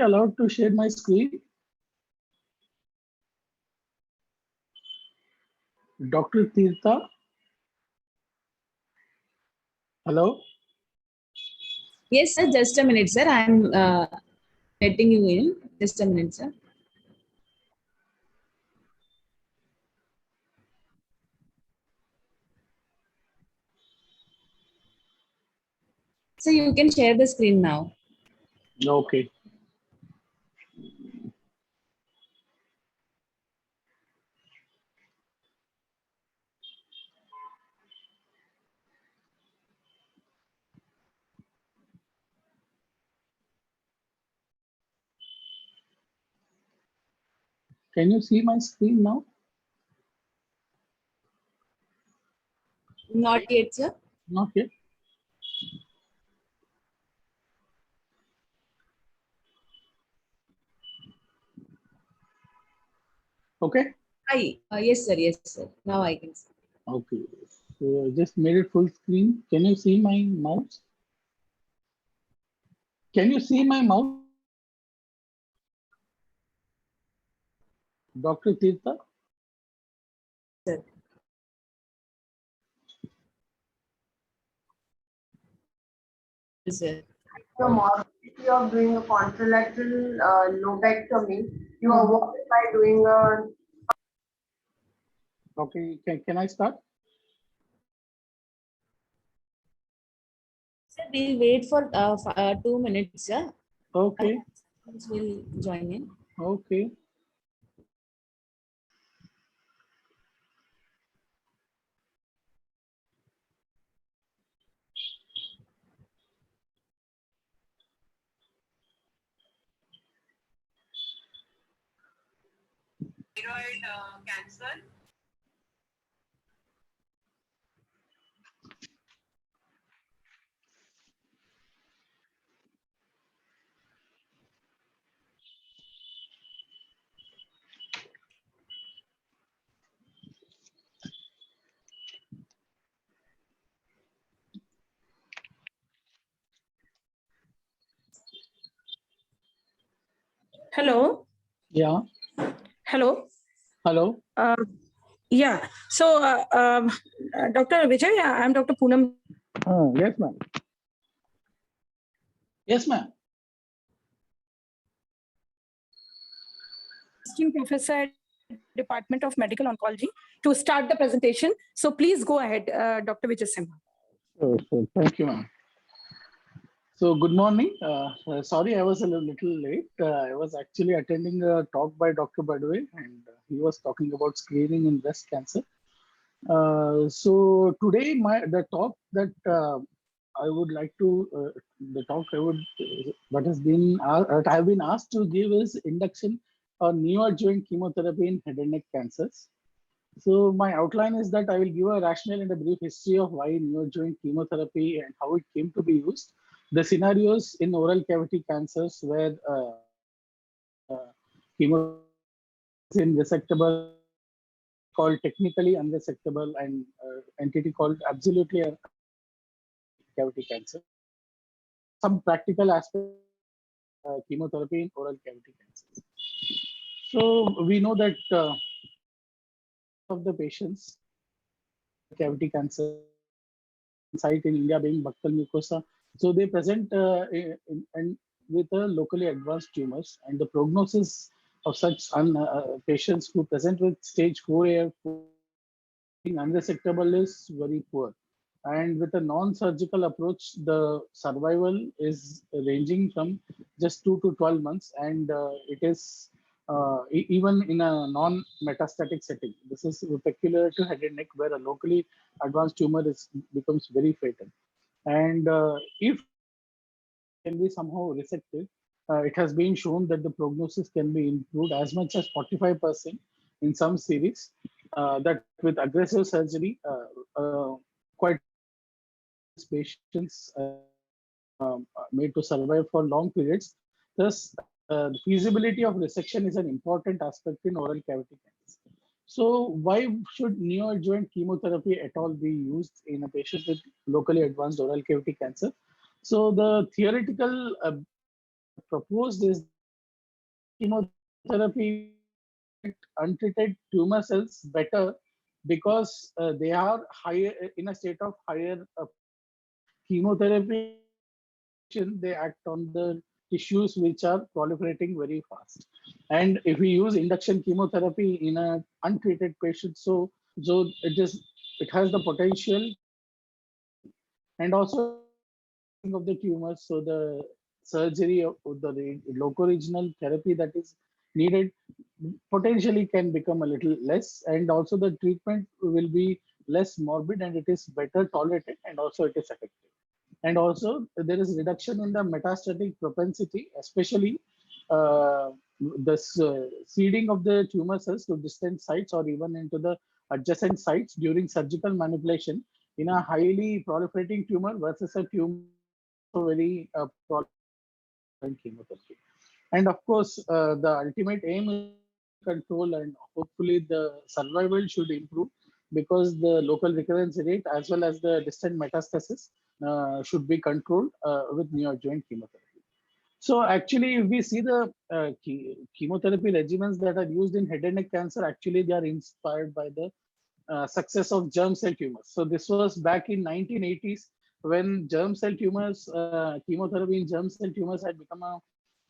Allowed to share my screen? Dr. Tirtha? Hello? Yes, sir. Just a minute, sir. I'm letting you in. Just a minute, sir. So you can share the screen now. Okay. Can you see my screen now? Not yet, sir. Not yet. Okay. Hi. Yes, sir. Yes, sir. Now I can see. Okay. So I just made it full screen. Can you see my mouse? Can you see my mouse? Dr. Tirtha? Sir. Sir. The morbidity of doing a contralateral lobectomy, you avoid by doing a. Okay. Can I start? Sir, we'll wait for 2 minutes, sir. Okay. We'll join in. Okay. Thyroid cancer. Hello. Yeah. Hello. Hello. Yeah. So, Dr. Vijay, I'm Dr. Poonam. Yes, ma'am. Yes, ma'am. Assistant Professor at Department of Medical Oncology to start the presentation. So please go ahead, Dr. Vijay Simha. Sure. Thank you, ma'am. So good morning. Sorry, I was a little late. I was actually attending a talk by Dr. Badwe, and he was talking about screening in breast cancer. So today, the talk that I would like to the talk I would that has been that I have been asked to give is induction or neoadjuvant chemotherapy in head and neck cancers. So my outline is that I will give a rationale and a brief history of why neoadjuvant chemotherapy and how it came to be used, the scenarios in oral cavity cancers where chemo is resectable, called technically unresectable, and entity called absolutely cavity cancer. Some practical aspects chemotherapy in oral cavity cancers. So we know that of the patients cavity cancer site in India being buccal mucosa. So they present with a locally advanced tumors, and the prognosis of such patients who present with stage 4A unresectable is very poor. And with a non-surgical approach, the survival is ranging from just 2 to 12 months, and it is even in a non-metastatic setting. This is peculiar to head and neck, where a locally advanced tumor becomes very fatal. And if can be somehow resected, it has been shown that the prognosis can be improved as much as 45% in some series. That with aggressive surgery, quite patients made to survive for long periods. Thus, the feasibility of resection is an important aspect in oral cavity cancer. So, why should neoadjuvant chemotherapy at all be used in a patient with locally advanced oral cavity cancer? So, the theoretical proposed is chemotherapy untreated tumor cells better because they are higher in a state of higher chemotherapy. They act on the tissues which are proliferating very fast. And if we use induction chemotherapy in a untreated patient, so it has the potential and also of the tumors. So the surgery of the loco-regional therapy that is needed potentially can become a little less, and also the treatment will be less morbid and it is better tolerated, and also it is effective. And also there is reduction in the metastatic propensity, especially seeding of the tumor cells to distant sites or even into the adjacent sites during surgical manipulation in a highly proliferating tumor versus a tumor very proliferating chemotherapy. And of course, the ultimate aim is control, and hopefully the survival should improve because the local recurrence rate as well as the distant metastasis should be controlled with neoadjuvant chemotherapy. So actually, if we see the chemotherapy regimens that are used in head and neck cancer, actually they are inspired by the success of germ cell tumors. So this was back in 1980s when germ cell tumors, chemotherapy in germ cell tumors had become a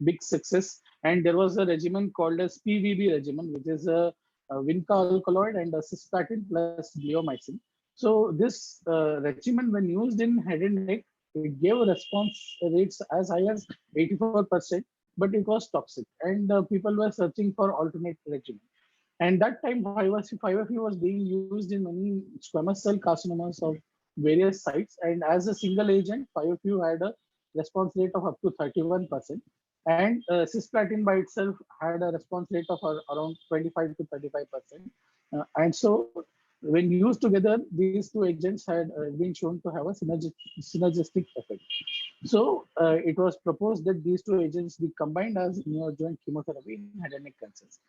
big success. And there was a regimen called as PVB regimen, which is a Vinca alkaloid and a cisplatin plus bleomycin. So this regimen, when used in head and neck, it gave response rates as high as 84%, but it was toxic, and people were searching for alternate regimen. And that time, 5FU was being used in many squamous cell carcinomas of various sites. And as a single agent, 5FU had a response rate of up to 31%. And cisplatin by itself had a response rate of around 25 to 35%. And so when used together, these two agents had been shown to have a synergistic effect. So it was proposed that these two agents be combined as neoadjuvant chemotherapy in head and neck cancers.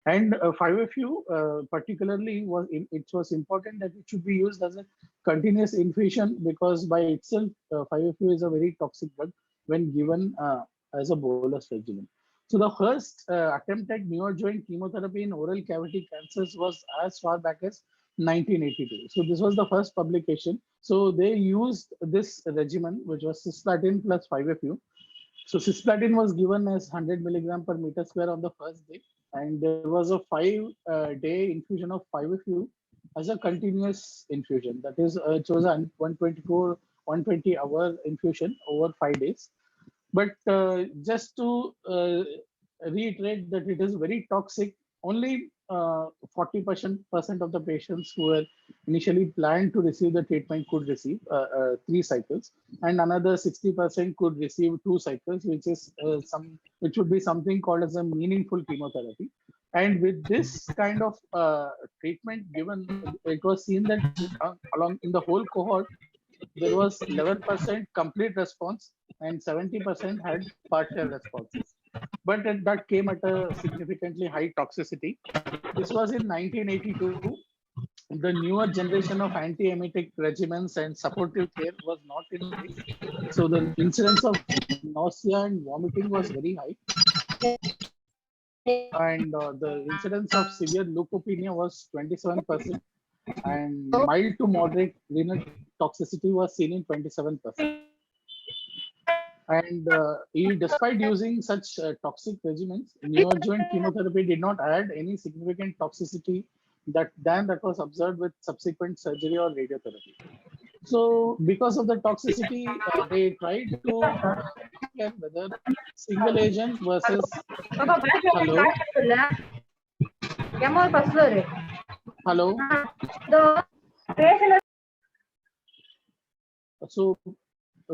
And 5FU particularly it was important that it should be used as a continuous infusion because by itself 5FU is a very toxic drug when given as a bolus regimen. So the first attempt at neoadjuvant chemotherapy in oral cavity cancers was as far back as 1982. So this was the first publication. So they used this regimen, which was cisplatin plus 5FU. So cisplatin was given as 100 milligram per meter square on the first day, and there was a 5-day infusion of 5FU as a continuous infusion. That is, it was a 120-hour infusion over 5 days. But just to reiterate that it is very toxic, only 40% of the patients who were initially planned to receive the treatment could receive 3 cycles, and another 60% could receive 2 cycles, which would be something called as a meaningful chemotherapy. And with this kind of treatment given, it was seen that along in the whole cohort, there was 11% complete response and 70% had partial responses. But that came at a significantly high toxicity. This was in 1982. The newer generation of anti-emetic regimens and supportive care was not in place. So the incidence of nausea and vomiting was very high. And the incidence of severe leukopenia was 27%. And mild to moderate renal toxicity was seen in 27%. And despite using such toxic regimens, neoadjuvant chemotherapy did not add any significant toxicity that was observed with subsequent surgery or radiotherapy. So because of the toxicity, they tried to compare whether single agent versus hello. Hello. So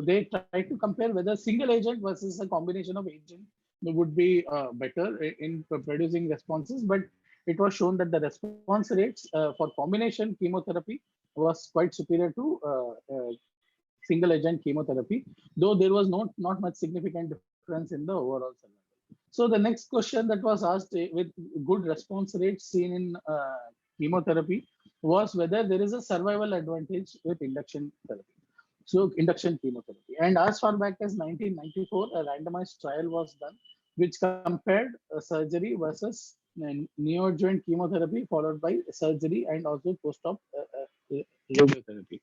they try to compare whether single agent versus a combination of agent would be better in producing responses, but it was shown that the response rates for combination chemotherapy was quite superior to single agent chemotherapy, though there was not much significant difference in the overall survival. So the next question that was asked with good response rates seen in chemotherapy was whether there is a survival advantage with induction therapy. So induction chemotherapy. And as far back as 1994, a randomized trial was done which compared surgery versus neoadjuvant chemotherapy followed by surgery and also post-op radiotherapy.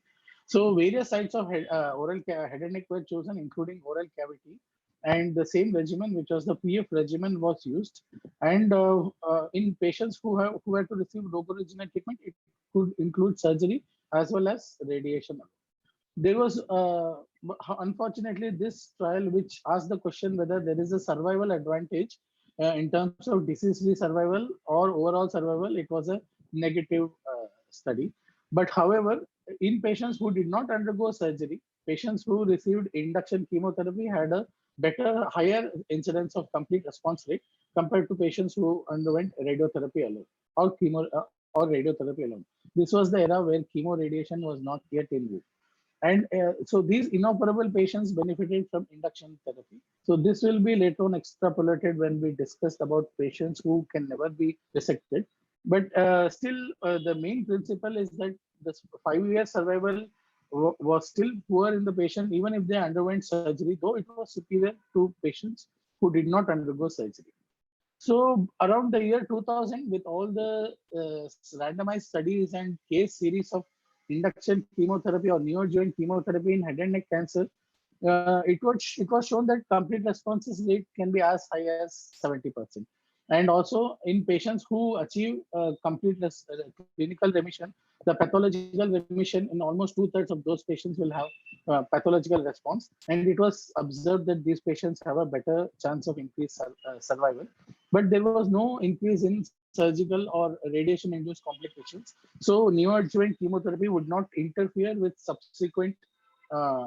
So various sites of head and neck were chosen, including oral cavity, and the same regimen, which was the PF regimen, was used. And in patients who had to receive local regional treatment, it could include surgery as well as radiation. There was unfortunately this trial which asked the question whether there is a survival advantage in terms of disease-free survival or overall survival. It was a negative study. But however, in patients who did not undergo surgery, patients who received induction chemotherapy had a better, higher incidence of complete response rate compared to patients who underwent radiotherapy alone or chemo or radiotherapy alone. This was the era where chemo radiation was not yet in view. And so these inoperable patients benefited from induction therapy. So this will be later on extrapolated when we discussed about patients who can never be resected. But still, the main principle is that this 5-year survival was still poor in the patient, even if they underwent surgery, though it was superior to patients who did not undergo surgery. So around the year 2000, with all the randomized studies and case series of induction chemotherapy or neoadjuvant chemotherapy in head and neck cancer, it was shown that complete responses rate can be as high as 70%. And also in patients who achieve complete clinical remission, the pathological remission in almost 2/3 of those patients will have pathological response. And it was observed that these patients have a better chance of increased survival. But there was no increase in surgical or radiation-induced complications. So neoadjuvant chemotherapy would not interfere with subsequent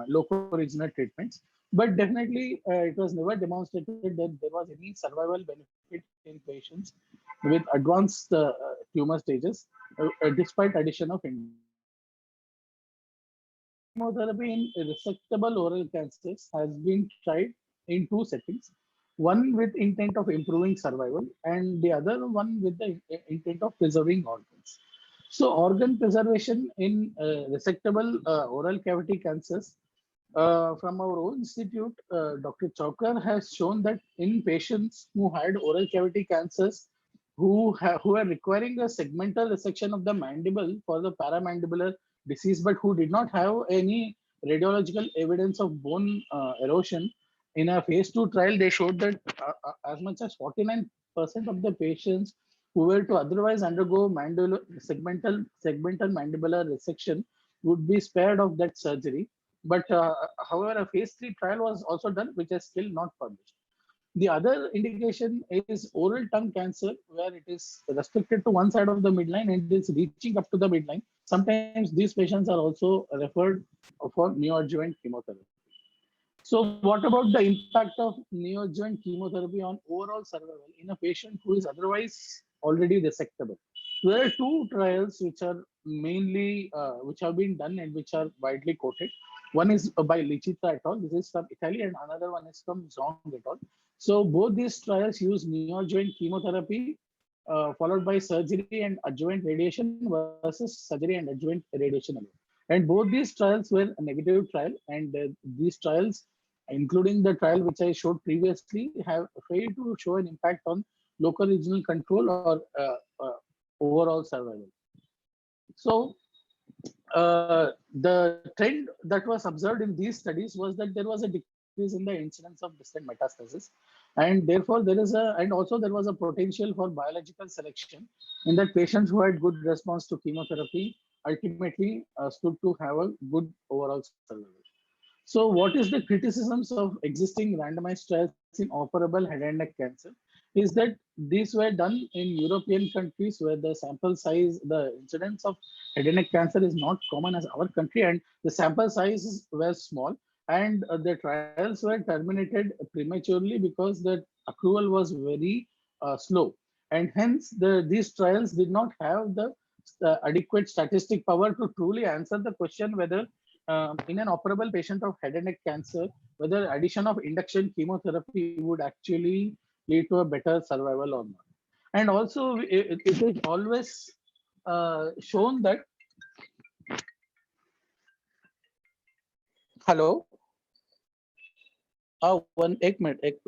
local regional treatments. But definitely, it was never demonstrated that there was any survival benefit in patients with advanced tumor stages, despite addition of chemotherapy in resectable oral cancers has been tried in 2 settings. One with intent of improving survival, and the other one with the intent of preserving organs. So, organ preservation in resectable oral cavity cancers from our own institute, Dr. Chaukar has shown that in patients who had oral cavity cancers who are requiring a segmental resection of the mandible for the paramandibular disease, but who did not have any radiological evidence of bone erosion, in a phase 2 trial, they showed that as much as 49% of the patients who were to otherwise undergo segmental mandibular resection would be spared of that surgery. But however, a phase 3 trial was also done, which is still not published. The other indication is oral tongue cancer, where it is restricted to one side of the midline and it is reaching up to the midline. Sometimes these patients are also referred for neoadjuvant chemotherapy. So what about the impact of neoadjuvant chemotherapy on overall survival in a patient who is otherwise already resectable? There are 2 trials which are mainly which have been done and which are widely quoted. One is by Licita et al. This is from Italy, and another one is from Zong et al. So both these trials use neoadjuvant chemotherapy followed by surgery and adjuvant radiation versus surgery and adjuvant radiation alone. And both these trials were a negative trial, and these trials, including the trial which I showed previously, have failed to show an impact on local regional control or overall survival. So the trend that was observed in these studies was that there was a decrease in the incidence of distant metastasis, and therefore also there was a potential for biological selection in that patients who had good response to chemotherapy ultimately stood to have a good overall survival. So what is the criticisms of existing randomized trials in operable head and neck cancer is that these were done in European countries where the sample size, the incidence of head and neck cancer is not common as our country, and the sample sizes were small, and the trials were terminated prematurely because the accrual was very slow, and hence these trials did not have the adequate statistic power to truly answer the question whether in an operable patient of head and neck cancer, whether addition of induction chemotherapy would actually lead to a better survival or not. And also, it is always shown that. Hello. One, एक minute.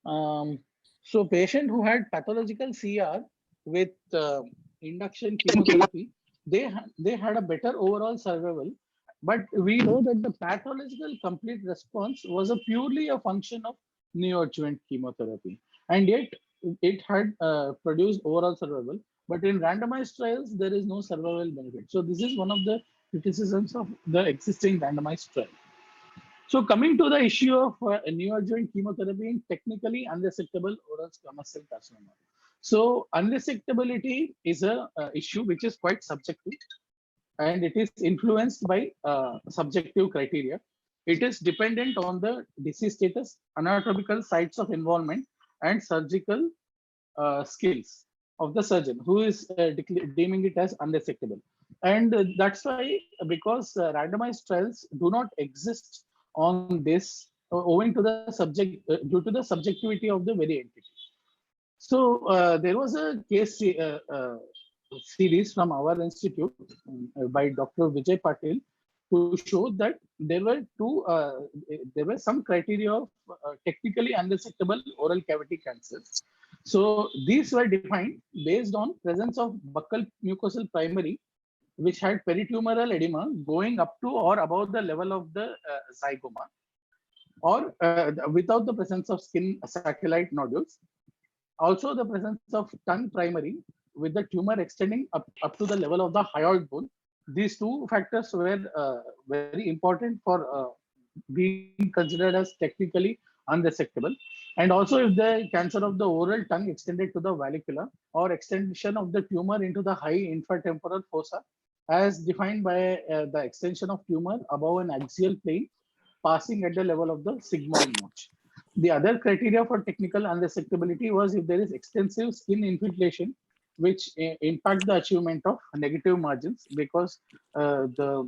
So patient who had pathological CR with induction chemotherapy, they had a better overall survival. But we know that the pathological complete response was a purely a function of neoadjuvant chemotherapy, and yet it had produced overall survival. But in randomized trials, there is no survival benefit. So this is one of the criticisms of the existing randomized trial. So coming to the issue of neoadjuvant chemotherapy in technically unresectable oral squamous cell carcinoma. So unresectability is a issue which is quite subjective, and it is influenced by subjective criteria. It is dependent on the disease status, anatomical sites of involvement, and surgical skills of the surgeon who is deeming it as unresectable. And that's why, because randomized trials do not exist on this, owing to the due to the subjectivity of the very entity. So there was a series from our institute by Dr. Vijay Patil, who showed that there were some criteria of technically unresectable oral cavity cancers. So these were defined based on presence of buccal mucosal primary, which had peritumoral edema going up to or above the level of the zygoma, or without the presence of skin satellite nodules. Also, the presence of tongue primary with the tumor extending up to the level of the hyoid bone. These two factors were very important for being considered as technically unresectable. And also, if the cancer of the oral tongue extended to the vallicula, or extension of the tumor into the high infratemporal fossa, as defined by the extension of tumor above an axial plane passing at the level of the sigmoid notch. The other criteria for technical unresectability was if there is extensive skin infiltration, which impact the achievement of negative margins, because the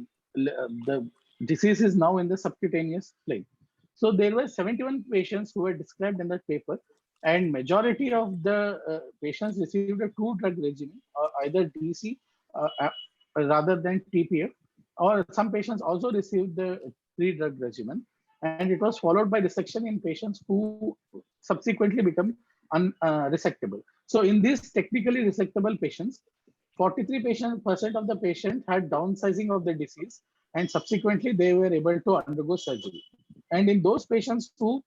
disease is now in the subcutaneous plane. So there were 71 patients who were described in that paper, and majority of the patients received a two-drug regimen, either DC rather than TPF, or some patients also received the three-drug regimen, and it was followed by resection in patients who subsequently become resectable. So in these technically resectable patients, 43% of the patient had downsizing of the disease, and subsequently they were able to undergo surgery. And in those patients who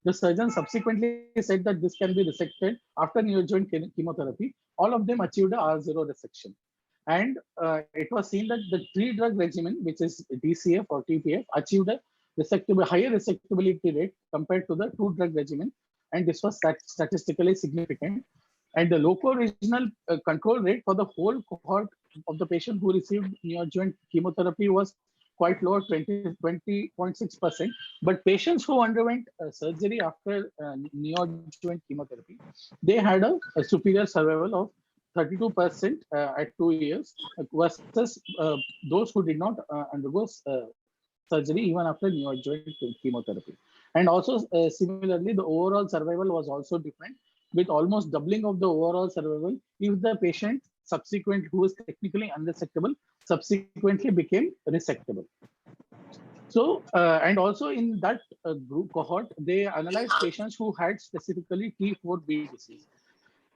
the surgeon subsequently said that this can be resected after neoadjuvant chemotherapy, all of them achieved a R0 resection. And it was seen that the three-drug regimen, which is DCF or TPF, achieved a higher resectability rate compared to the two-drug regimen, and this was statistically significant. And the local regional control rate for the whole cohort of the patient who received neoadjuvant chemotherapy was quite low, 20.6%. But patients who underwent surgery after neoadjuvant chemotherapy, they had a superior survival of 32% at 2 years, versus those who did not undergo surgery even after neoadjuvant chemotherapy. And also, similarly, the overall survival was also different, with almost doubling of the overall survival if the patient who was technically unresectable subsequently became resectable. So, and also in that group cohort, they analyzed patients who had specifically T4B disease.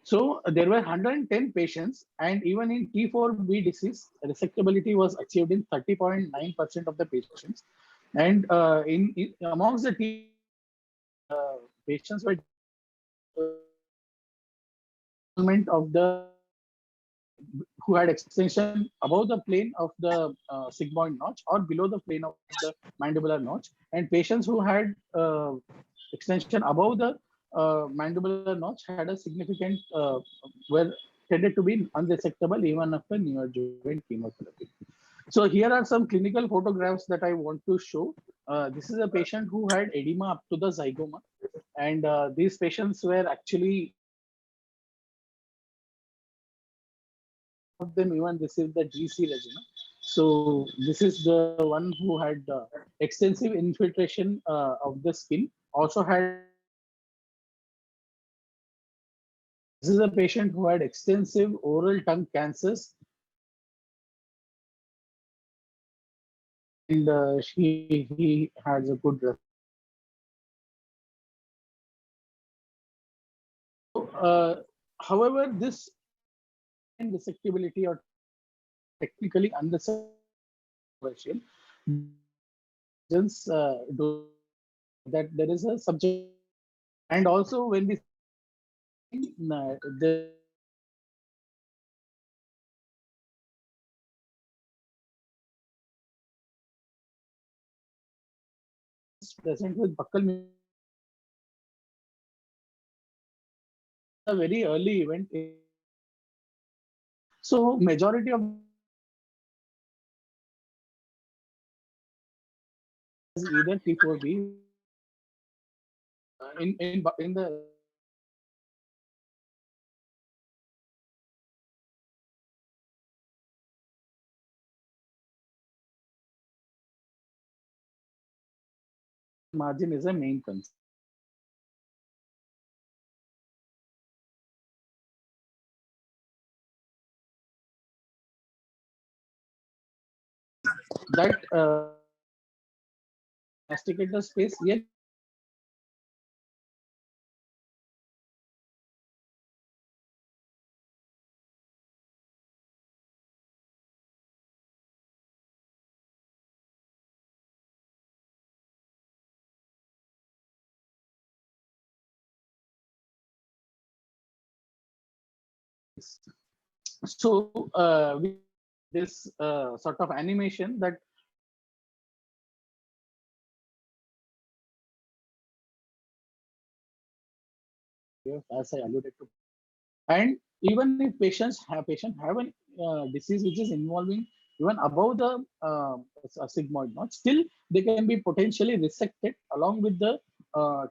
So there were 110 patients, and even in T4B disease, resectability was achieved in 30.9% of the patients. And amongst the patients were of the who had extension above the plane of the sigmoid notch or below the plane of the mandibular notch, and patients who had extension above the mandibular notch had a significant were tended to be unresectable even after neoadjuvant chemotherapy. So here are some clinical photographs that I want to show. This is a patient who had edema up to the zygoma, and these patients were actually of them even received the GC regimen. So this is the one who had extensive infiltration of the skin. Also had, this is a patient who had extensive oral tongue cancers, and he has a good however, this resectability or technically unresectable version do that there is a subject, and also when we the present with buccal a very early event. So majority of either T4B in the margin is a main concern. That masticator space, yeah, so this sort of animation that as I alluded to, and even if patients have a disease which is involving even above the sigmoid node, still they can be potentially resected along with the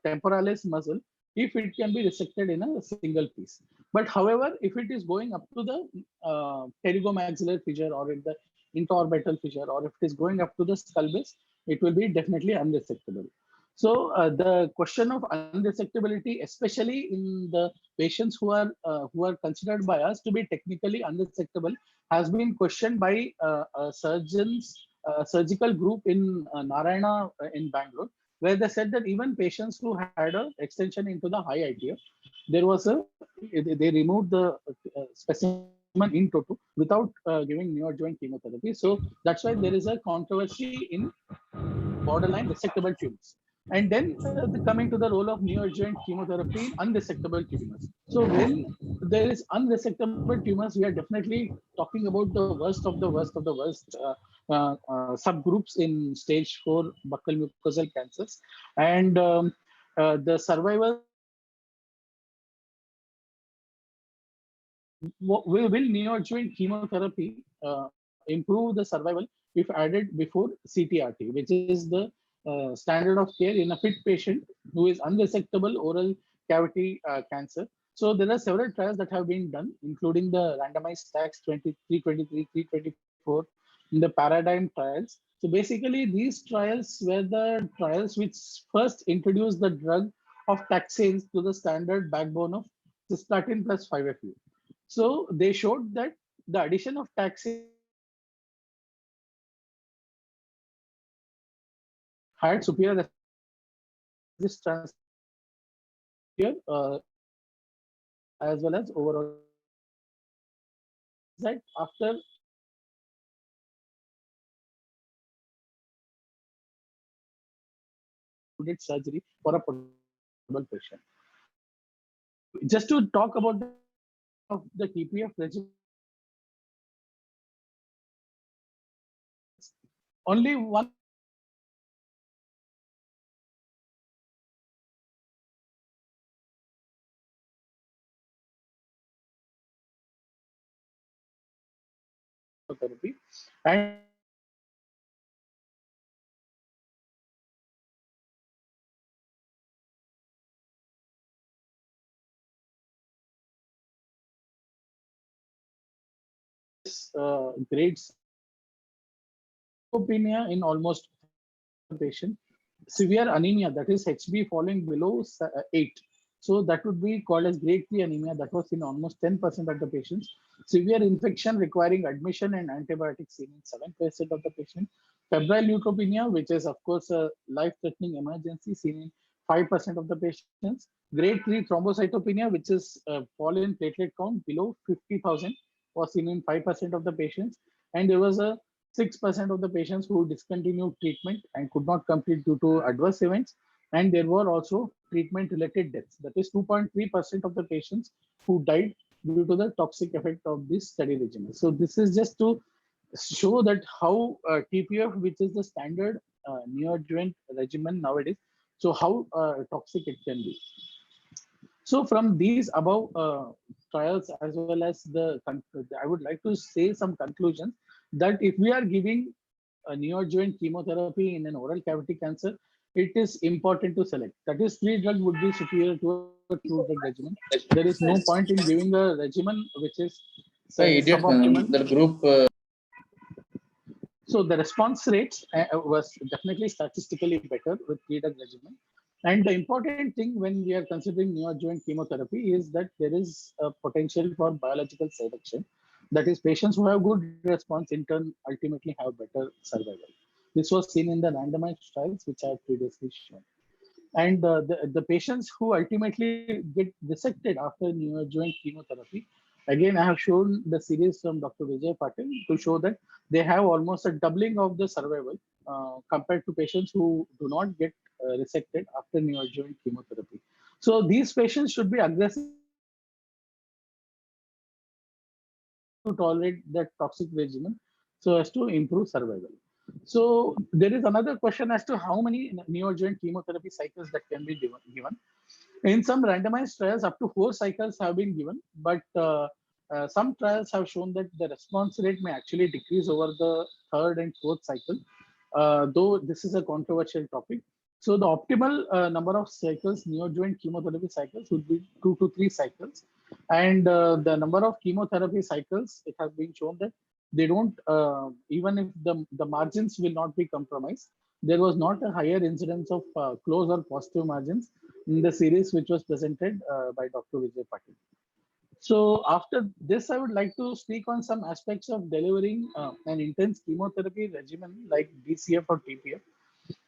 temporalis muscle if it can be resected in a single piece. But however, if it is going up to the pterygomaxillary fissure or in the interorbital fissure, or if it is going up to the skull base, it will be definitely unresectable. So the question of unresectability, especially in the patients who are considered by us to be technically unresectable, has been questioned by a surgical group in Narayana in Bangalore, where they said that even patients who had an extension into the high ITF, there was they removed the specimen in toto without giving neoadjuvant chemotherapy. So that's why there is a controversy in borderline resectable tumors. And then coming to the role of neoadjuvant chemotherapy in unresectable tumors. So when there is unresectable tumors, we are definitely talking about the worst of the worst of the worst subgroups in stage 4 buccal mucosal cancers. And the survival will neoadjuvant chemotherapy improve the survival if added before CTRT, which is the standard of care in a fit patient who is unresectable oral cavity cancer. So there are several trials that have been done, including the randomized stacks 23, 23, 324 in the paradigm trials. So basically, these trials were the trials which first introduced the drug of taxanes to the standard backbone of cisplatin plus 5-FU. So they showed that the addition of taxane had superior resistance here, as well as overall. That after surgery for a potential patient. Just to talk about the TPF regimen, only one therapy, and grades opinion in almost patient, severe anemia, that is HB falling below 8. So that would be called as grade 3 anemia. That was in almost 10% of the patients. Severe infection requiring admission and antibiotics seen in 7% of the patients. Febrile neutropenia, which is of course a life-threatening emergency, seen in 5% of the patients. Grade 3 thrombocytopenia, which is fall in platelet count below 50,000, was seen in 5% of the patients. And there was a 6% of the patients who discontinued treatment and could not complete due to adverse events. And there were also treatment related deaths. That is 2.3% of the patients who died due to the toxic effect of this study regimen. So this is just to show that how TPF, which is the standard neoadjuvant regimen nowadays, so how toxic it can be. So from these above trials, as well as I would like to say some conclusions that if we are giving a neoadjuvant chemotherapy in an oral cavity cancer, it is important to select. That is, 3 drugs would be superior to a 2-drug regimen. There is no point in giving a regimen which is suboptimal. The group. So the response rate was definitely statistically better with 3-drug regimen. And the important thing when we are considering neoadjuvant chemotherapy is that there is a potential for biological selection. That is, patients who have good response in turn ultimately have better survival. This was seen in the randomized trials, which I have previously shown. And the patients who ultimately get resected after neoadjuvant chemotherapy, again, I have shown the series from Dr. Vijay Patil to show that they have almost a doubling of the survival compared to patients who do not get resected after neoadjuvant chemotherapy. So these patients should be aggressive to tolerate that toxic regimen so as to improve survival. So there is another question as to how many neoadjuvant chemotherapy cycles that can be given. In some randomized trials, up to 4 cycles have been given, but some trials have shown that the response rate may actually decrease over the 3rd and 4th cycle, though this is a controversial topic. So the optimal number of cycles, neoadjuvant chemotherapy cycles, would be 2 to 3 cycles. And the number of chemotherapy cycles, it has been shown that they don't, even if the margins will not be compromised, there was not a higher incidence of close or positive margins in the series which was presented by Dr. Vijay Patil. So after this, I would like to speak on some aspects of delivering an intense chemotherapy regimen like DCF or TPF.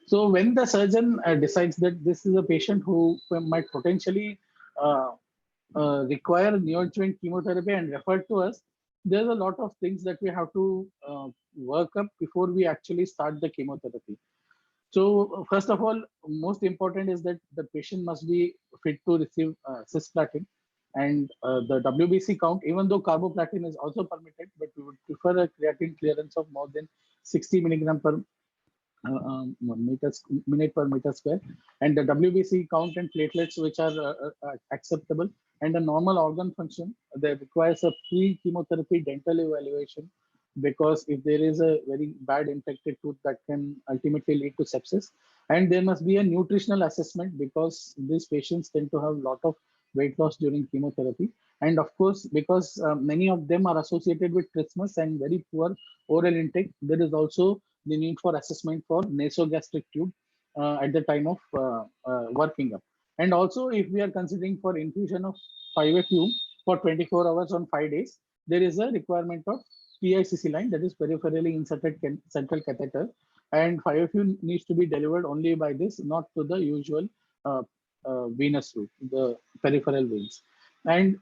So when the surgeon decides that this is a patient who might potentially require neoadjuvant chemotherapy and refer to us, there's a lot of things that we have to work up before we actually start the chemotherapy. So first of all, most important is that the patient must be fit to receive cisplatin, and the WBC count, even though carboplatin is also permitted, but we would prefer a creatine clearance of more than 60 milligram per minute per meter square, and the WBC count and platelets which are acceptable, and a normal organ function that requires a pre-chemotherapy dental evaluation, because if there is a very bad infected tooth, that can ultimately lead to sepsis. And there must be a nutritional assessment, because these patients tend to have a lot of weight loss during chemotherapy. And of course, because many of them are associated with trismus and very poor oral intake, there is also the need for assessment for nasogastric tube at the time of working up. And also, if we are considering for infusion of 5-FU for 24 hours on 5 days, there is a requirement of PICC line, that is peripherally inserted central catheter, and 5-FU needs to be delivered only by this, not to the usual venous route, the peripheral veins. And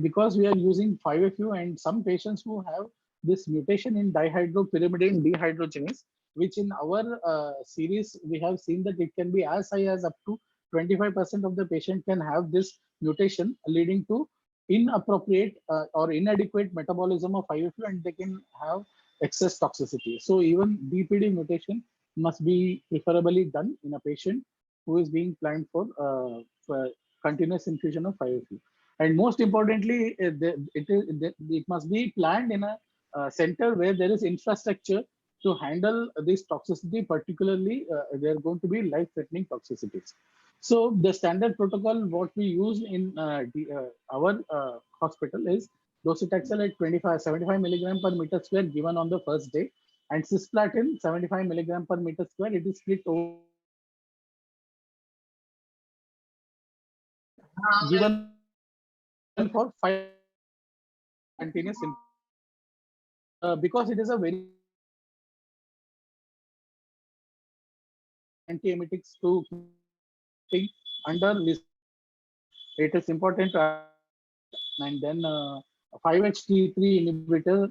because we are using 5-FU, and some patients who have this mutation in dihydropyrimidine dehydrogenase, which in our series we have seen that it can be as high as up to 25% of the patient can have this mutation, leading to inappropriate or inadequate metabolism of 5-FU, and they can have excess toxicity. So even DPD mutation must be preferably done in a patient who is being planned for continuous infusion of 5-FU. And most importantly, it must be planned in a center where there is infrastructure to handle this toxicity, particularly there are going to be life-threatening toxicities. So the standard protocol, what we use in our hospital is docetaxel at 75 milligram per meter square given on the first day, and cisplatin 75 milligram per meter square. It is split over given for 5 continuous because it is a very antiemetics to under it is important to add, and then 5-HT3 inhibitor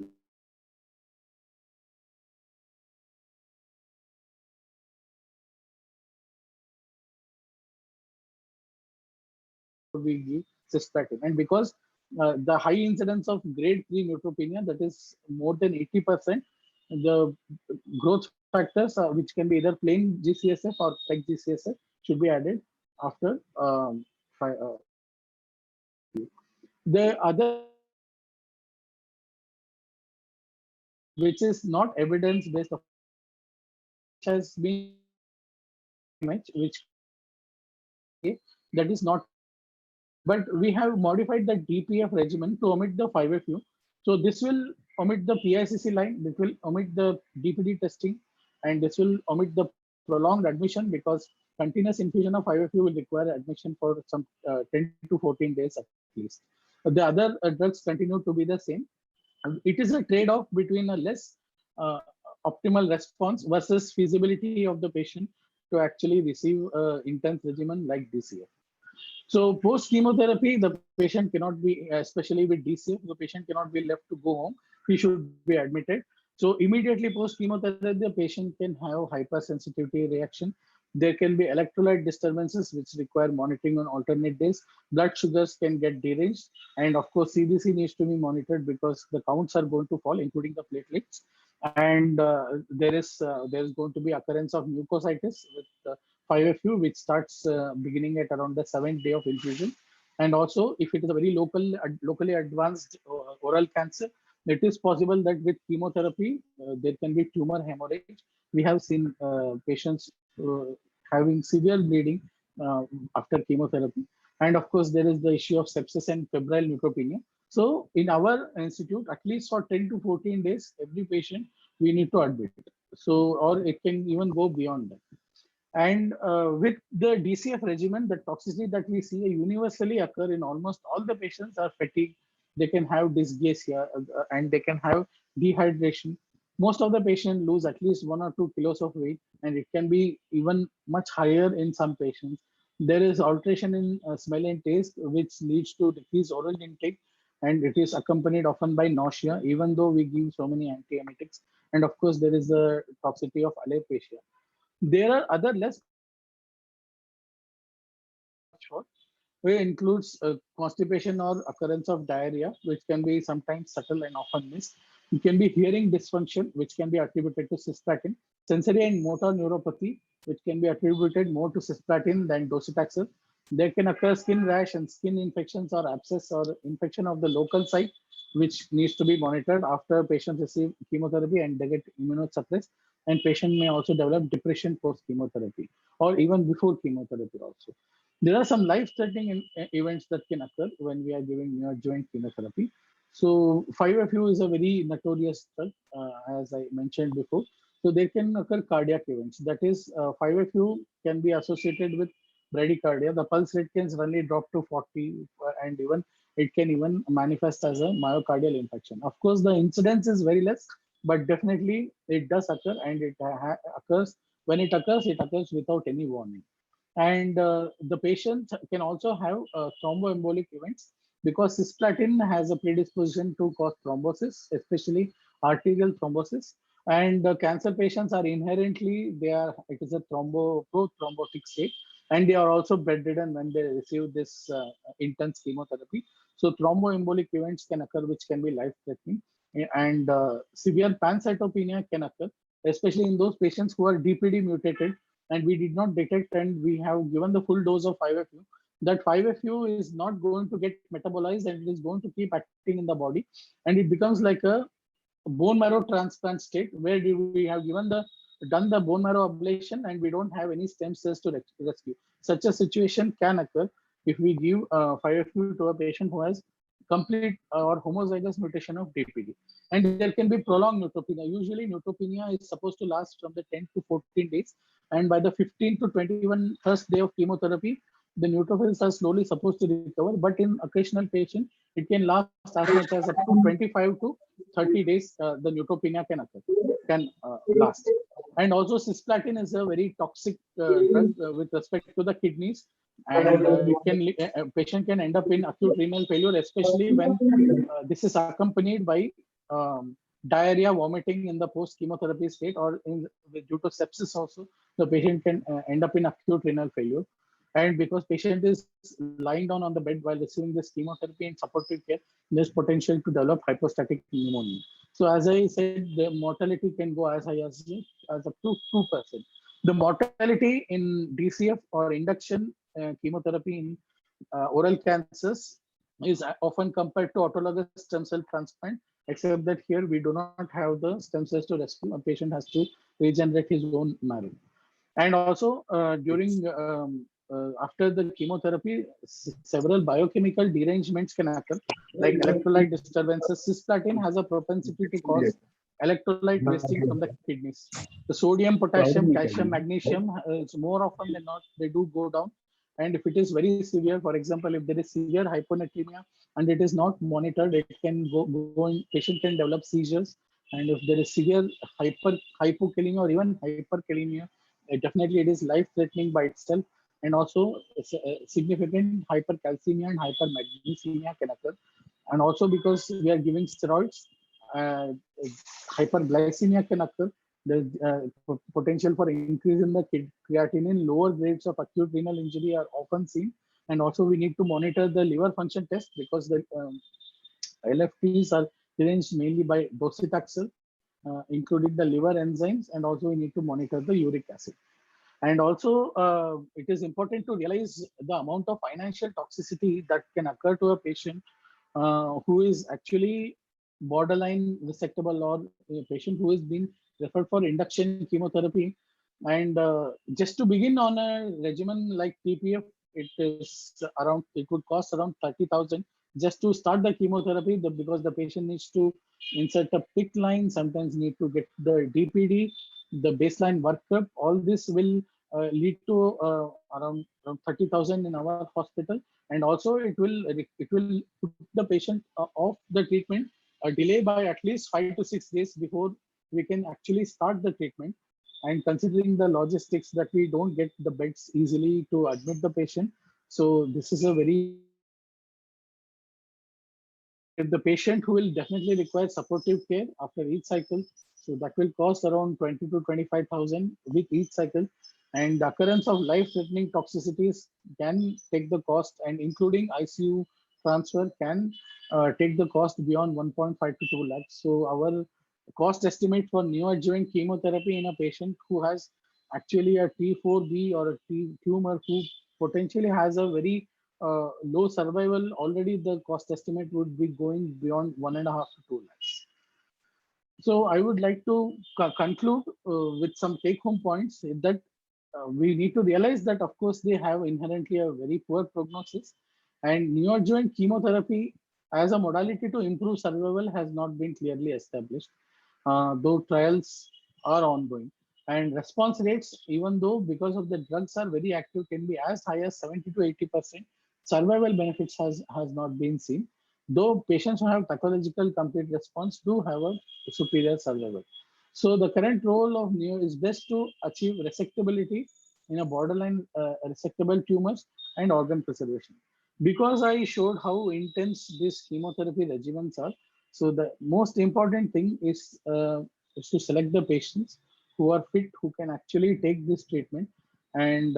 we give cisplatin. And because the high incidence of grade 3 neutropenia, that is more than 80%, the growth factors, which can be either plain GCSF or PEG GCSF, should be added after the other, which is not evidence based, has been which that is not, but we have modified the DPF regimen to omit the 5FU. So this will omit the PICC line, this will omit the DPD testing, and this will omit the prolonged admission, because continuous infusion of 5FU will require admission for some 10 to 14 days at least. The other drugs continue to be the same. It is a trade-off between a less optimal response versus feasibility of the patient to actually receive intense regimen like DCF. So post chemotherapy, the patient cannot be, especially with DCF, the patient cannot be left to go home. He should be admitted. So immediately post chemotherapy, the patient can have hypersensitivity reaction. There can be electrolyte disturbances which require monitoring on alternate days. Blood sugars can get deranged, and of course CBC needs to be monitored because the counts are going to fall, including the platelets. And there is going to be occurrence of mucositis with 5FU, which starts beginning at around the 7th day of infusion. And also, if it is a very locally advanced oral cancer, it is possible that with chemotherapy, there can be tumor hemorrhage. We have seen patients having severe bleeding after chemotherapy. And of course, there is the issue of sepsis and febrile neutropenia. So in our institute, at least for 10 to 14 days, every patient we need to admit. So, or it can even go beyond that. And with the DCF regimen, the toxicity that we see universally occur in almost all the patients are fatigue. They can have dysgeusia and they can have dehydration. Most of the patients lose at least 1 or 2 kilos of weight, and it can be even much higher in some patients. There is alteration in smell and taste, which leads to decreased oral intake, and it is accompanied often by nausea, even though we give so many antiemetics. And of course, there is the toxicity of alopecia. There are other less short, which includes constipation or occurrence of diarrhea, which can be sometimes subtle and often missed. It can be hearing dysfunction, which can be attributed to cisplatin. Sensory and motor neuropathy, which can be attributed more to cisplatin than docetaxel. There can occur skin rash and skin infections or abscess or infection of the local site, which needs to be monitored after patients receive chemotherapy and they get immunosuppressed. And patient may also develop depression post chemotherapy or even before chemotherapy also. There are some life-threatening events that can occur when we are giving neoadjuvant chemotherapy. So 5FU is a very notorious drug, as I mentioned before. So there can occur cardiac events. That is, 5FU can be associated with bradycardia. The pulse rate can suddenly drop to 40, and even it can even manifest as a myocardial infarction. Of course, the incidence is very less, but definitely it does occur, and it occurs. When it occurs without any warning. And the patient can also have thromboembolic events because cisplatin has a predisposition to cause thrombosis, especially arterial thrombosis. And the cancer patients are inherently, it is a pro-thrombotic state, and they are also bedridden when they receive this intense chemotherapy. So thromboembolic events can occur, which can be life-threatening, and severe pancytopenia can occur, especially in those patients who are DPD mutated and we did not detect, and we have given the full dose of 5FU. That 5FU is not going to get metabolized, and it is going to keep acting in the body, and it becomes like a bone marrow transplant state where we have done the bone marrow ablation and we don't have any stem cells to rescue. Such a situation can occur if we give 5FU to a patient who has complete or homozygous mutation of DPD. And there can be prolonged neutropenia. Usually neutropenia is supposed to last from the 10 to 14 days. And by the 15 to 21st day of chemotherapy, the neutrophils are slowly supposed to recover, but in occasional patient, it can last as much as up to 25 to 30 days. The neutropenia can last. And also cisplatin is a very toxic drug with respect to the kidneys, and a patient can end up in acute renal failure, especially when this is accompanied by diarrhea, vomiting in the post-chemotherapy state, or due to sepsis also, the patient can end up in acute renal failure. And because patient is lying down on the bed while receiving this chemotherapy and supportive care, there's potential to develop hypostatic pneumonia. So as I said, the mortality can go as high as up to 2%. The mortality in DCF or induction chemotherapy in oral cancers is often compared to autologous stem cell transplant, except that here we do not have the stem cells to rescue. A patient has to regenerate his own marrow. And also during after the chemotherapy, several biochemical derangements can occur, like electrolyte disturbances. Cisplatin has a propensity to cause electrolyte wasting from the kidneys. The sodium, potassium, calcium, magnesium, more often than not, they do go down. And if it is very severe, for example, if there is severe hyponatremia and it is not monitored, it can go in, patient can develop seizures. And if there is severe hypokalemia or even hyperkalemia, definitely it is life-threatening by itself. And also significant hypercalcemia and hypermagnesemia can occur. And also because we are giving steroids, hyperglycemia can occur. There's potential for increase in the creatinine. Lower grades of acute renal injury are often seen. And also we need to monitor the liver function test, because the LFTs are arranged mainly by docetaxel, including the liver enzymes. And also we need to monitor the uric acid. And also it is important to realize the amount of financial toxicity that can occur to a patient who is actually borderline resectable, or a patient who has been referred for induction chemotherapy. And just to begin on a regimen like TPF, it would cost around 30,000 just to start the chemotherapy, because the patient needs to insert a PICC line, sometimes need to get the DPD, the baseline workup. All this will lead to around 30,000 in our hospital. And also it will put the patient off the treatment, delay by at least 5 to 6 days before we can actually start the treatment. And considering the logistics that we don't get the beds easily to admit the patient, so this is a very, if the patient who will definitely require supportive care after each cycle, so that will cost around 20 to 25,000 with each cycle. And the occurrence of life-threatening toxicities can take the cost, and including ICU transfer can take the cost beyond 1.5 to 2 lakhs. So our cost estimate for neoadjuvant chemotherapy in a patient who has actually a T4B or a T tumor, who potentially has a very low survival, already the cost estimate would be going beyond 1.5 to 2 lakhs. So I would like to conclude with some take-home points, that we need to realize that, of course, they have inherently a very poor prognosis, and neoadjuvant chemotherapy as a modality to improve survival has not been clearly established, though trials are ongoing. And response rates, even though because of the drugs are very active, can be as high as 70 to 80%. Survival benefits has not been seen, though patients who have pathological complete response do have a superior survival. So the current role of neo is best to achieve resectability in a borderline resectable tumors and organ preservation. Because I showed how intense these chemotherapy regimens are, so the most important thing is to select the patients who are fit, who can actually take this treatment, and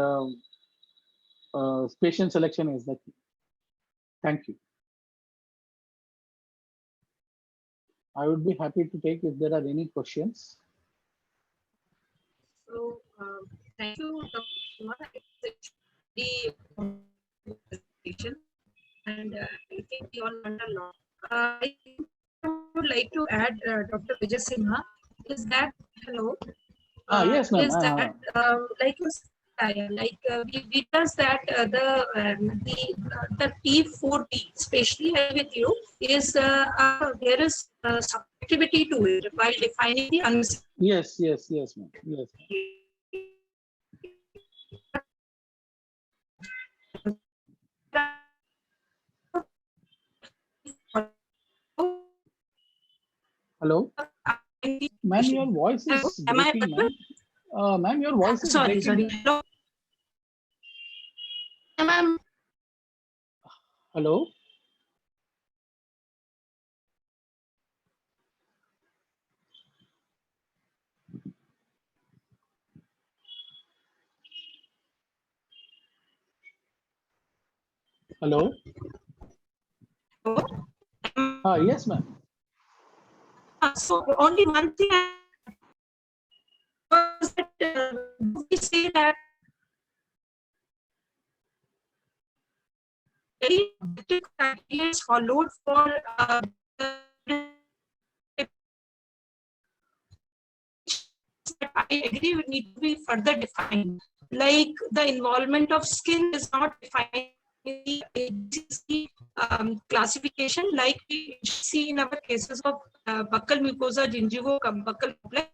patient selection is the key. Thank you. I would be happy to take if there are any questions. So, thank you, Dr. Kumar. The presentation, and I think we all learned a lot. I would like to add, Dr. Vijay Sinha, is that, hello? Yes, ma'am. Is that, we does that the T4B, especially with you, is there is subjectivity to it while defining the uncertainty. Yes, ma'am. Yes. Hello, ma'am, your voice Hello, is am I breaking, audible? ma'am. Ma'am, your voice is Sorry, breaking. sorry. Hello. Ma'am, Hello. Hello. Yes, ma'am. so only one thing was that we say that very objective criteria is followed for I agree we need to be further defined. Like the involvement of skin is not defined in the AGC classification, like we see in our cases of buccal mucosa, gingivo, buccal complex.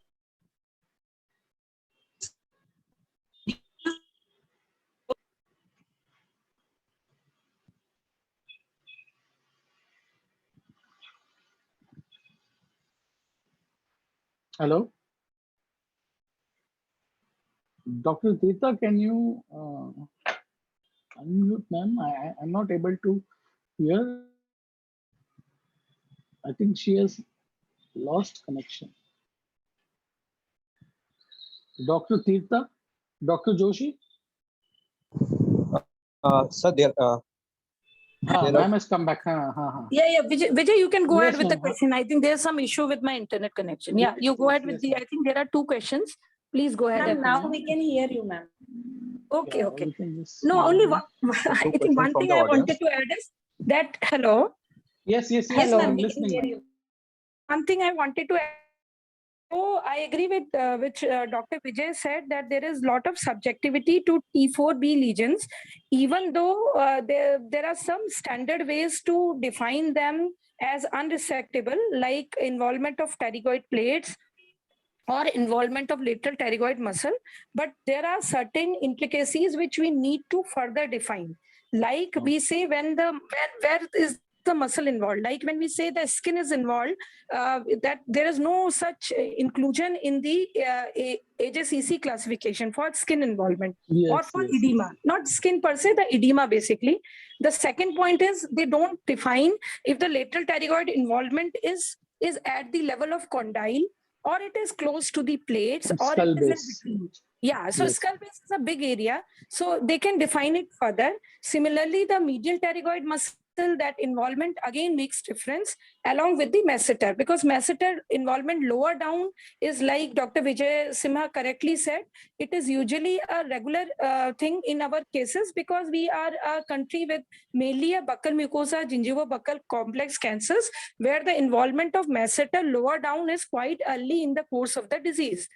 Hello. Dr. Tirtha, can you unmute, ma'am? I'm not able to hear. I think she has lost connection. Dr. Tirtha, Dr. Joshi? Sir, there, Ma'am has come back. Yeah, Vijay, you can go Yes, ahead with the ma'am. question. I think there's some issue with my internet connection. Yeah, you go Yes, ahead with yes, the, I think there are 2 questions. Please go ahead. Ma'am, now we can hear you, ma'am. Okay, Yeah, okay. we can just No, see. only one, I think questions one from thing the I audience. wanted to add is that, hello, Yes, Yes, Hello. ma'am, I'm we can listening. hear ma'am. you. one thing I wanted to add. So I agree with which Dr. Vijay said that there is a lot of subjectivity to T4B lesions, even though there are some standard ways to define them as unresectable, like involvement of pterygoid plates or involvement of lateral pterygoid muscle. But there are certain intricacies which we need to further define. Like we say when where is the muscle involved? Like when we say the skin is involved, that there is no such inclusion in the AJCC classification for skin involvement or Yes, for yes, edema, not skin per se, the edema basically. The second point is they don't define if the lateral pterygoid involvement is at the level of condyle or it is close to the plates or Skull it is in base. between. Yeah, so Yes. skull base is a big area, so they can define it further. Similarly, the medial pterygoid muscle, that involvement again makes difference along with the masseter, because masseter involvement lower down is, like Dr. Vijay Simha correctly said, it is usually a regular thing in our cases because we are a country with mainly a buccal mucosa, gingivo-buccal complex cancers, where the involvement of masseter lower down is quite early in the course of the disease.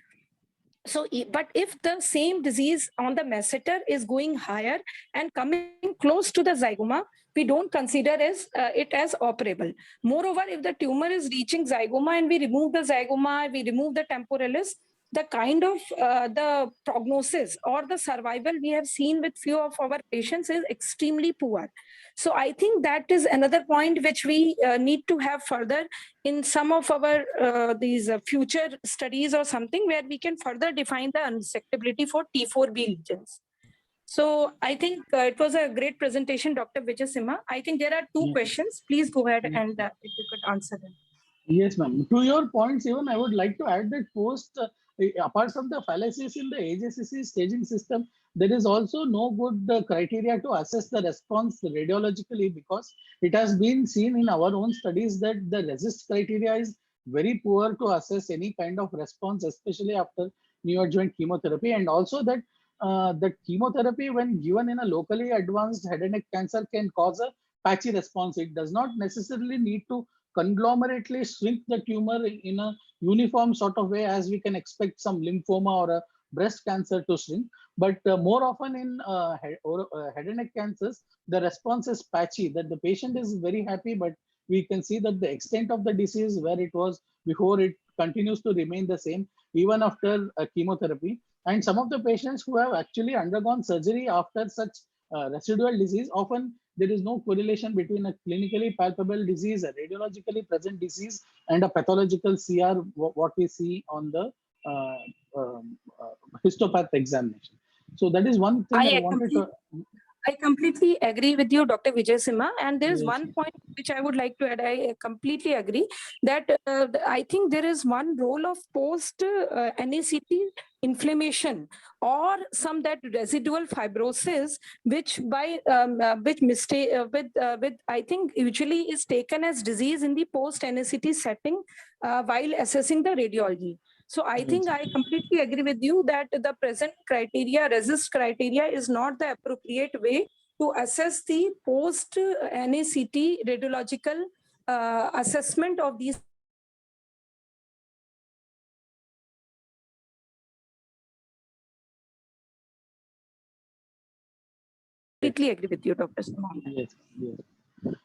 So, but if the same disease on the masseter is going higher and coming close to the zygoma, we don't consider it as operable. Moreover, if the tumor is reaching zygoma and we remove the zygoma, we remove the temporalis, the kind of the prognosis or the survival we have seen with few of our patients is extremely poor. So I think that is another point which we need to have further in some of our these future studies or something, where we can further define the unresectability for T4B lesions. So I think it was a great presentation, Dr. Vijay Simha. I think there are 2 Yeah. questions. Please go ahead Yeah. and if you could answer them. Yes, ma'am. To your points, even I would like to add that apart from the fallacies in the AJCC staging system, there is also no good criteria to assess the response radiologically, because it has been seen in our own studies that the RECIST criteria is very poor to assess any kind of response, especially after neoadjuvant chemotherapy, and also that the chemotherapy, when given in a locally advanced head and neck cancer, can cause a patchy response. It does not necessarily need to conglomerately shrink the tumor in a uniform sort of way as we can expect some lymphoma or a breast cancer to shrink. But more often in head and neck cancers, the response is patchy, that the patient is very happy, but we can see that the extent of the disease where it was before, it continues to remain the same even after chemotherapy. And some of the patients who have actually undergone surgery after such residual disease, often there is no correlation between a clinically palpable disease, a radiologically present disease, and a pathological CR, what we see on the histopath examination. So that is one thing I wanted to. I completely agree with you, Dr. Vijay Simha. And there is Yes. one point which I would like to add. I completely agree that I think there is one role of post NACT inflammation or some that residual fibrosis, which by which mistake with I think usually is taken as disease in the post NACT setting while assessing the radiology. So I think I completely agree with you that the present criteria, RECIST criteria, is not the appropriate way to assess the post NACT radiological assessment of these. Completely agree with you, Dr. Simon. Yes, yes.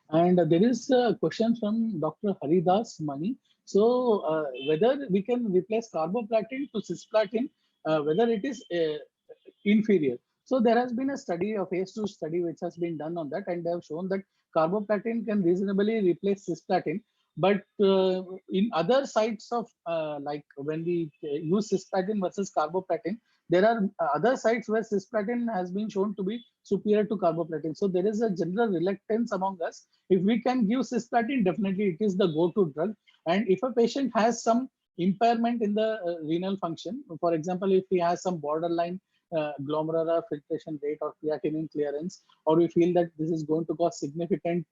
And there is a question from Dr. Haridas Mani. So whether we can replace carboplatin to cisplatin, whether it is inferior. So there has been a study, a phase 2 study, which has been done on that, and they have shown that carboplatin can reasonably replace cisplatin. But in other sites of like when we use cisplatin versus carboplatin, there are other sites where cisplatin has been shown to be superior to carboplatin. So there is a general reluctance among us. If we can give cisplatin, definitely it is the go-to drug. And if a patient has some impairment in the renal function, for example, if he has some borderline glomerular filtration rate or creatinine clearance, or we feel that this is going to cause significant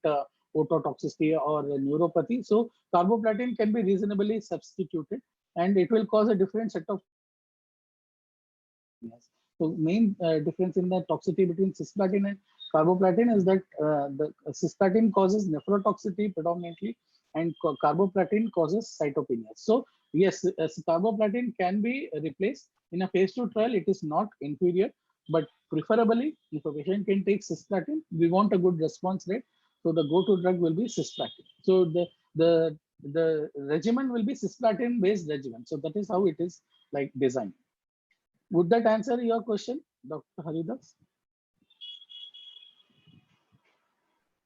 ototoxicity or neuropathy, so carboplatin can be reasonably substituted, and it will cause a different set of. So main difference in the toxicity between cisplatin and carboplatin is that the cisplatin causes nephrotoxicity predominantly, and carboplatin causes cytopenia. So yes, carboplatin can be replaced in a phase 2 trial. It is not inferior, but preferably if a patient can take cisplatin, we want a good response rate. So the go-to drug will be cisplatin. So the regimen will be cisplatin based regimen. So that is how it is like designed. Would that answer your question, Dr. Haridas?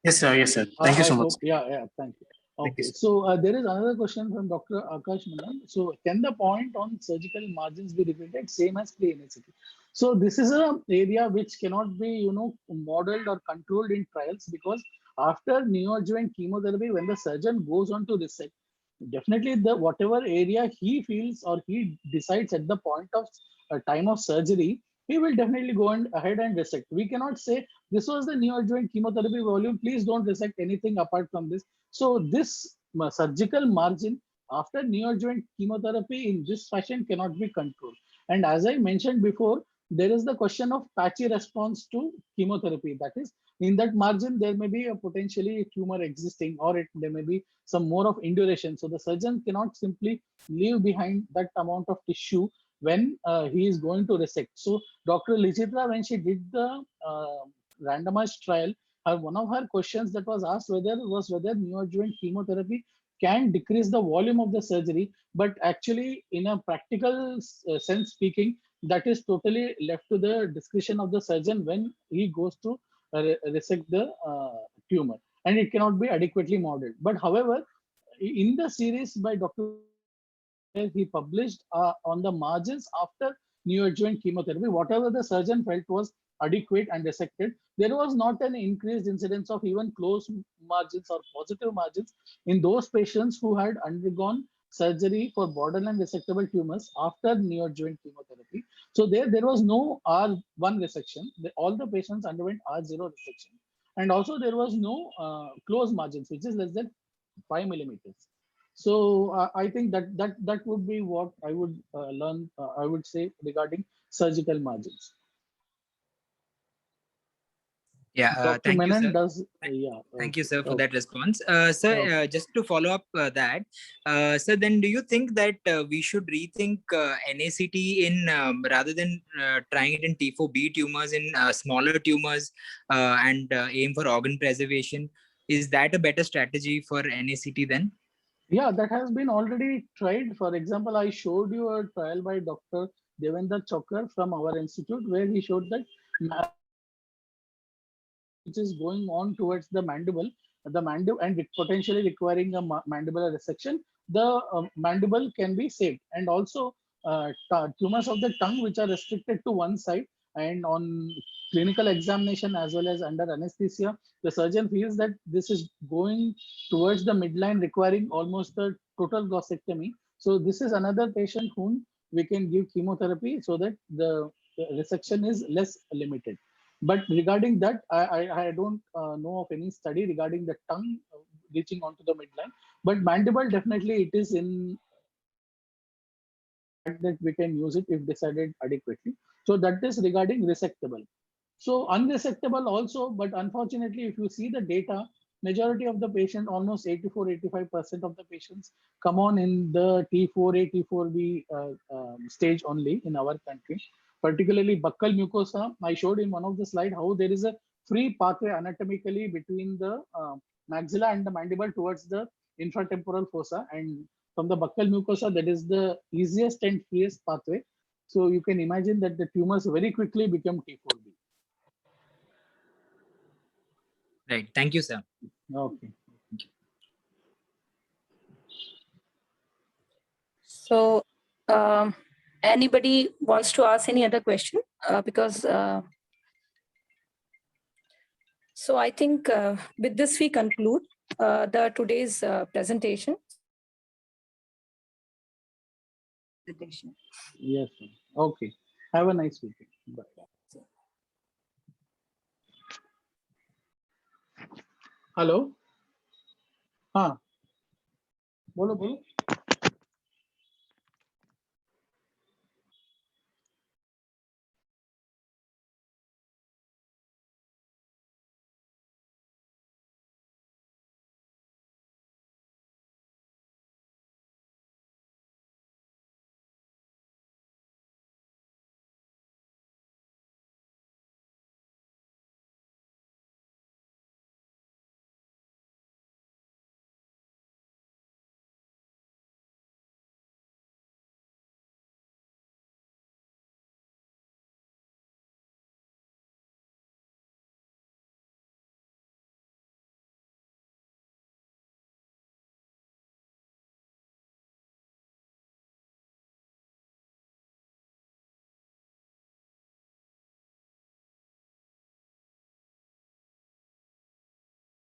Yes, sir. Yes, sir. Thank you so much. Yeah, thank you. Thank Okay, you, so there is another question from Dr. Akash Manan. So can the point on surgical margins be repeated same as pre-NACT? So this is an area which cannot be, modeled or controlled in trials, because after neoadjuvant chemotherapy, when the surgeon goes on to resect, definitely the whatever area he feels or he decides at the point of time of surgery, he will definitely go ahead and resect. We cannot say this was the neoadjuvant chemotherapy volume, please don't resect anything apart from this. So this surgical margin after neoadjuvant chemotherapy in this fashion cannot be controlled. And as I mentioned before, there is the question of patchy response to chemotherapy. That is, in that margin, there may be a potentially tumor existing, or there may be some more of induration. So the surgeon cannot simply leave behind that amount of tissue when he is going to resect. So Dr. Lichitra, when she did the randomized trial, one of her questions that was asked whether neoadjuvant chemotherapy can decrease the volume of the surgery, but actually in a practical sense speaking, that is totally left to the discretion of the surgeon when he goes to resect the tumor, and it cannot be adequately modeled. But however, in the series by Dr. he published on the margins after neoadjuvant chemotherapy, whatever the surgeon felt was adequate and resected, there was not an increased incidence of even close margins or positive margins in those patients who had undergone surgery for borderline resectable tumors after neoadjuvant chemotherapy. So there was no R1 resection. All the patients underwent R0 resection. And also there was no close margins, which is less than 5 millimeters. So I think that would be what I would learn. I would say regarding surgical margins. Yeah, Dr. thank you, Menon sir. does. Yeah. Thank you, sir, for Okay. that response. Sir, Okay. just to follow up that, sir, then do you think that we should rethink NACT in rather than trying it in T4B tumors, in smaller tumors and aim for organ preservation? Is that a better strategy for NACT then? Yeah, that has been already tried. For example, I showed you a trial by Dr. Devendra Chokar from our institute, where he showed that which is going on towards the mandible, and potentially requiring a mandibular resection, the mandible can be saved. And also tumors of the tongue which are restricted to one side, and on clinical examination as well as under anesthesia, the surgeon feels that this is going towards the midline, requiring almost a total glossectomy. So this is another patient whom we can give chemotherapy so that the resection is less limited. But regarding that, I don't know of any study regarding the tongue reaching onto the midline. But mandible, definitely it is in that we can use it if decided adequately. So that is regarding resectable. So unresectable also, but unfortunately, if you see the data, majority of the patient, almost 84-85% of the patients come on in the T4A, T4B stage only in our country. Particularly buccal mucosa, I showed in one of the slide how there is a free pathway anatomically between the maxilla and the mandible towards the infratemporal fossa, and from the buccal mucosa, that is the easiest and freest pathway. So you can imagine that the tumors very quickly become T4B. Right. Thank you, sir. Okay. So, anybody wants to ask any other question? So I think with this we conclude the today's presentation. Yes. Sir. Okay. Have a nice weekend. Bye. Hello हाँ बोलो बोलो